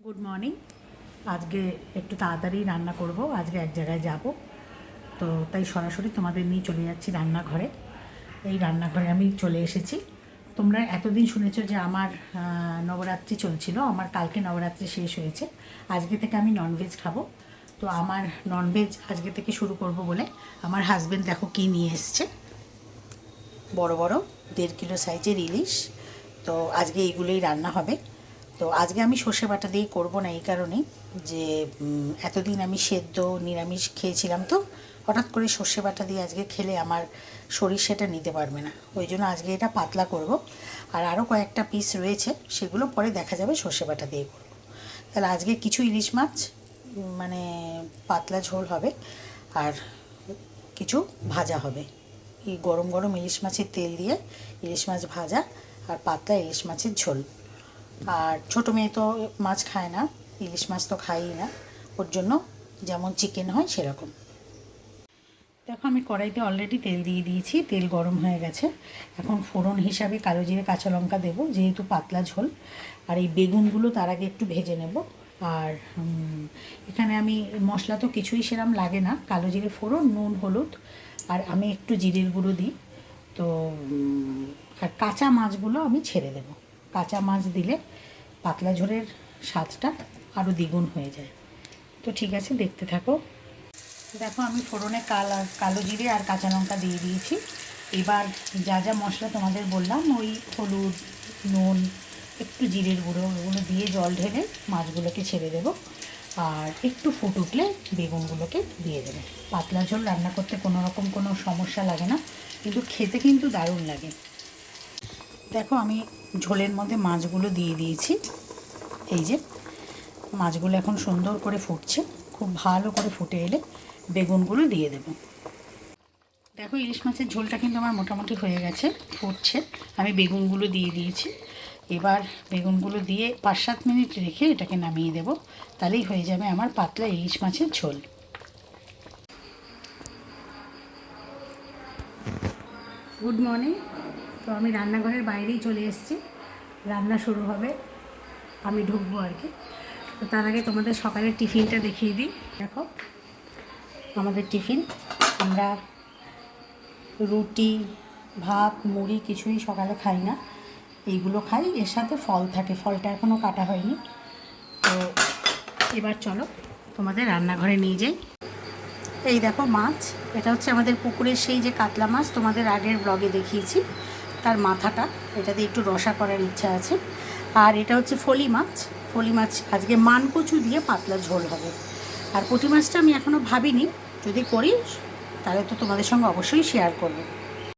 Good morning. আজকে একটু তাড়াতাড়ি রান্না করব, আজকে এক জায়গায় যাব, তো তাই সরাসরি তোমাদের নিয়ে চলে যাচ্ছি রান্নাঘরে। এই রান্নাঘরে আমি চলে এসেছি। তোমরা এতদিন শুনেছো যে আমার নবরাত্রি চলছিল, আমার কালকে নবরাত্রি শেষ হয়েছে, আজকে থেকে আমি ননভেজ খাবো। তো আমার ননভেজ আজকে থেকে শুরু করব বলে আমার হাজব্যান্ড দেখো কী নিয়ে এসছে, বড় বড় 1.5 কিলো সাইজের ইলিশ। তো আজকে এইগুলোই রান্না হবে। তো আজকে আমি সর্ষে বাটা দিয়ে করব না, এই কারণেই যে এতদিন আমি সেদ্ধ নিরামিষ খেয়েছিলাম, তো হঠাৎ করে সর্ষে বাটা দিয়ে আজকে খেলে আমার শরীর সেটা নিতে পারবে না, ওই জন্য আজকে এটা পাতলা করব। আর আরও কয়েকটা পিস রয়েছে, সেগুলো পরে দেখা যাবে সর্ষে বাটা দিয়ে করব। তাহলে আজকে কিছু ইলিশ মাছ মানে পাতলা ঝোল হবে, আর কিছু ভাজা হবে। এই গরম গরম ইলিশ মাছের তেল দিয়ে ইলিশ মাছ ভাজা আর পাতলা ইলিশ মাছের ঝোল। আর ছোটো মেয়ে তো মাছ খায় না, ইলিশ মাছ তো খাইই না, ওর জন্য যেমন চিকেন হয় সেরকম। দেখো আমি কড়াইতে অলরেডি তেল দিয়ে দিয়েছি, তেল গরম হয়ে গেছে। এখন ফোড়ন হিসাবে কালো জিরে কাঁচা লঙ্কা দেবো, যেহেতু পাতলা ঝোল। আর এই বেগুনগুলো তার আগে একটু ভেজে নেব। আর এখানে আমি মশলা তো কিছুই সেরম লাগে না, কালো জিরে ফোড়ন, নুন, হলুদ, আর আমি একটু জিরের গুঁড়ো দিই। তো আর কাঁচা মাছগুলো আমি ছেড়ে দেব, কাঁচা মাছ দিলে পাতলা ঝোলের স্বাদটা আরও দ্বিগুণ হয়ে যায়। তো ঠিক আছে, দেখতে থাকো। দেখো আমি ফোড়নে কালো জিরে আর কাঁচা লঙ্কা দিয়ে দিয়েছি। এবার যা যা মশলা তোমাদের বললাম, ওই হলুদ, নুন, একটু জিরের গুঁড়ো, ওগুলো দিয়ে জল ঢেলে মাছগুলোকে ছেড়ে দেবো। আর একটু ফুট উঠলে বেগুনগুলোকে দিয়ে দেবো। পাতলা ঝোল রান্না করতে কোনো রকম কোনো সমস্যা লাগে না, কিন্তু খেতে কিন্তু দারুণ লাগে। দেখো আমি ঝোলের মধ্যে মাছগুলো দিয়ে দিয়েছি। এই যে মাছগুলো এখন সুন্দর করে ফুটছে, খুব ভালো করে ফুটে এলে বেগুনগুলো দিয়ে দেব। দেখো ইলিশ মাছের ঝোলটা কিন্তু আমার মোটামুটি হয়ে গেছে, ফুটছে। আমি বেগুনগুলো দিয়ে দিয়েছি। এবার বেগুনগুলো দিয়ে 5-7 মিনিট রেখে এটাকে নামিয়ে দেব, তাহলেই হয়ে যাবে আমার পাতলা ইলিশ মাছের ঝোল। Good morning. তো আমি রান্নাঘরের বাইরেই চলে এসেছি, রান্না শুরু হবে, আমি ঢুকবো আর কি। তো তার আগে তোমাদের সকালের টিফিনটা দেখিয়ে দিই। দেখো আমাদের টিফিন, আমরা রুটি, ভাত, মুড়ি কিছুই সকালে খাই না, এইগুলো খাই, এর সাথে ফল থাকে, ফলটা এখনও কাটা হয়নি। তো এবার চলো তোমাদের রান্নাঘরে নিয়ে যাই। এই দেখো মাছ, এটা হচ্ছে আমাদের পুকুরের সেই যে কাতলা মাছ তোমাদের আগের ব্লগে দেখিয়েছি, তার মাথাটা, এটা দিয়ে একটু রসা করার ইচ্ছা আছে। আর এটা হচ্ছে ফলি মাছ, ফলি মাছ আজকে মানকচু দিয়ে পাতলা ঝোল হবে। আর পুঁটি মাছটা আমি এখনও ভাবিনি, যদি করি তাহলে তো তোমাদের সঙ্গে অবশ্যই শেয়ার করব।